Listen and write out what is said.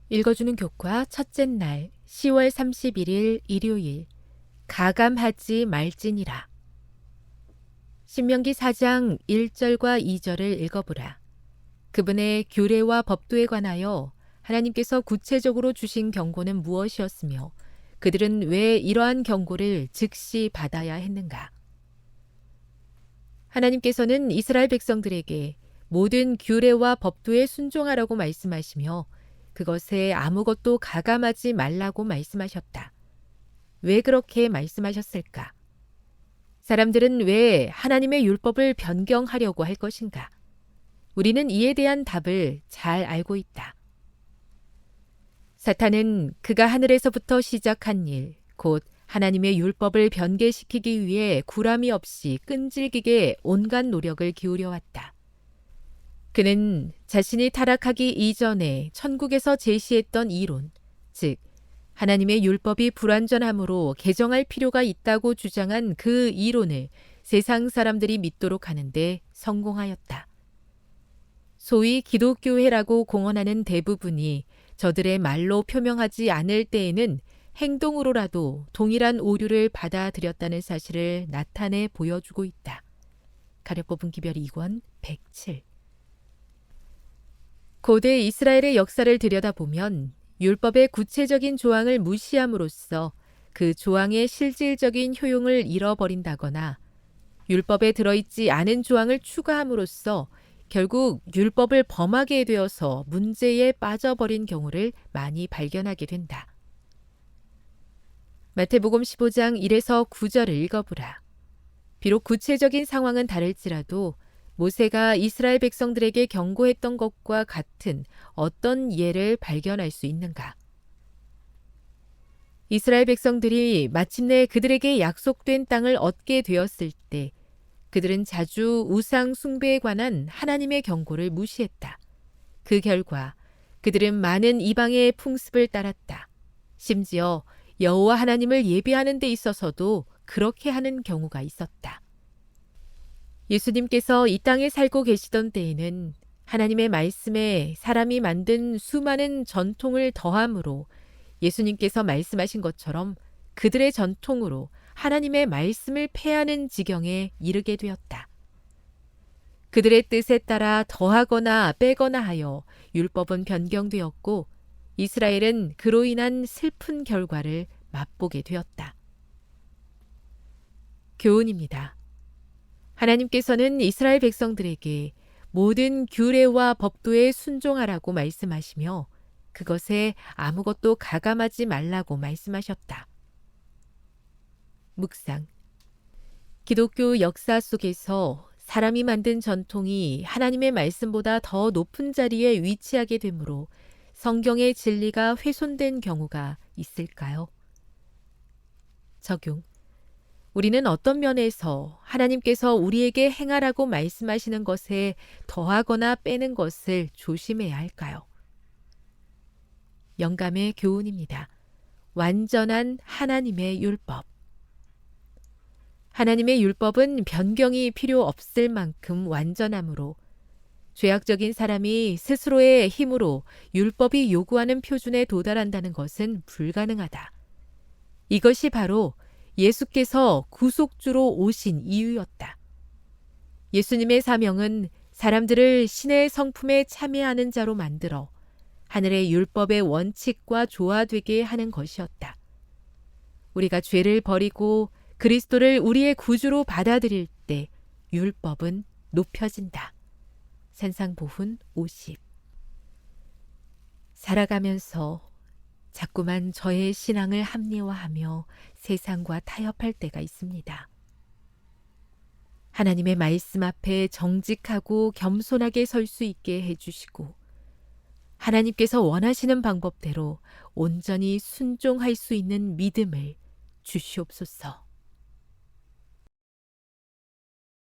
읽어주는 교과 첫째 날 10월 31일 일요일 가감하지 말지니라. 신명기 4장 1절과 2절을 읽어보라. 그분의 규례와 법도에 관하여 하나님께서 구체적으로 주신 경고는 무엇이었으며 그들은 왜 이러한 경고를 즉시 받아야 했는가? 하나님께서는 이스라엘 백성들에게 모든 규례와 법도에 순종하라고 말씀하시며 그것에 아무것도 가감하지 말라고 말씀하셨다. 왜 그렇게 말씀하셨을까? 사람들은 왜 하나님의 율법을 변경하려고 할 것인가? 우리는 이에 대한 답을 잘 알고 있다. 사탄은 그가 하늘에서부터 시작한 일, 곧 하나님의 율법을 변개시키기 위해 구람이 없이 끈질기게 온갖 노력을 기울여 왔다. 그는 자신이 타락하기 이전에 천국에서 제시했던 이론, 즉 하나님의 율법이 불완전함으로 개정할 필요가 있다고 주장한 그 이론을 세상 사람들이 믿도록 하는데 성공하였다. 소위 기독교회라고 공언하는 대부분이 저들의 말로 표명하지 않을 때에는 행동으로라도 동일한 오류를 받아들였다는 사실을 나타내 보여주고 있다. 가려뽑은 기별 2권 107. 고대 이스라엘의 역사를 들여다보면 율법의 구체적인 조항을 무시함으로써 그 조항의 실질적인 효용을 잃어버린다거나 율법에 들어있지 않은 조항을 추가함으로써 결국 율법을 범하게 되어서 문제에 빠져버린 경우를 많이 발견하게 된다. 마태복음 15장 1에서 9절을 읽어보라. 비록 구체적인 상황은 다를지라도 모세가 이스라엘 백성들에게 경고했던 것과 같은 어떤 예를 발견할 수 있는가? 이스라엘 백성들이 마침내 그들에게 약속된 땅을 얻게 되었을 때 그들은 자주 우상 숭배에 관한 하나님의 경고를 무시했다. 그 결과 그들은 많은 이방의 풍습을 따랐다. 심지어 여호와 하나님을 예배하는 데 있어서도 그렇게 하는 경우가 있었다. 예수님께서 이 땅에 살고 계시던 때에는 하나님의 말씀에 사람이 만든 수많은 전통을 더함으로 예수님께서 말씀하신 것처럼 그들의 전통으로 하나님의 말씀을 폐하는 지경에 이르게 되었다. 그들의 뜻에 따라 더하거나 빼거나 하여 율법은 변경되었고 이스라엘은 그로 인한 슬픈 결과를 맛보게 되었다. 교훈입니다. 하나님께서는 이스라엘 백성들에게 모든 규례와 법도에 순종하라고 말씀하시며 그것에 아무것도 가감하지 말라고 말씀하셨다. 묵상. 기독교 역사 속에서 사람이 만든 전통이 하나님의 말씀보다 더 높은 자리에 위치하게 되므로 성경의 진리가 훼손된 경우가 있을까요? 적용. 우리는 어떤 면에서 하나님께서 우리에게 행하라고 말씀하시는 것에 더하거나 빼는 것을 조심해야 할까요? 영감의 교훈입니다. 완전한 하나님의 율법. 하나님의 율법은 변경이 필요 없을 만큼 완전하므로 죄악적인 사람이 스스로의 힘으로 율법이 요구하는 표준에 도달한다는 것은 불가능하다. 이것이 바로 예수께서 구속주로 오신 이유였다. 예수님의 사명은 사람들을 신의 성품에 참여하는 자로 만들어 하늘의 율법의 원칙과 조화되게 하는 것이었다. 우리가 죄를 버리고 그리스도를 우리의 구주로 받아들일 때 율법은 높여진다. 산상보훈 50. 살아가면서 자꾸만 저의 신앙을 합리화하며 세상과 타협할 때가 있습니다. 하나님의 말씀 앞에 정직하고 겸손하게 설 수 있게 해주시고 하나님께서 원하시는 방법대로 온전히 순종할 수 있는 믿음을 주시옵소서.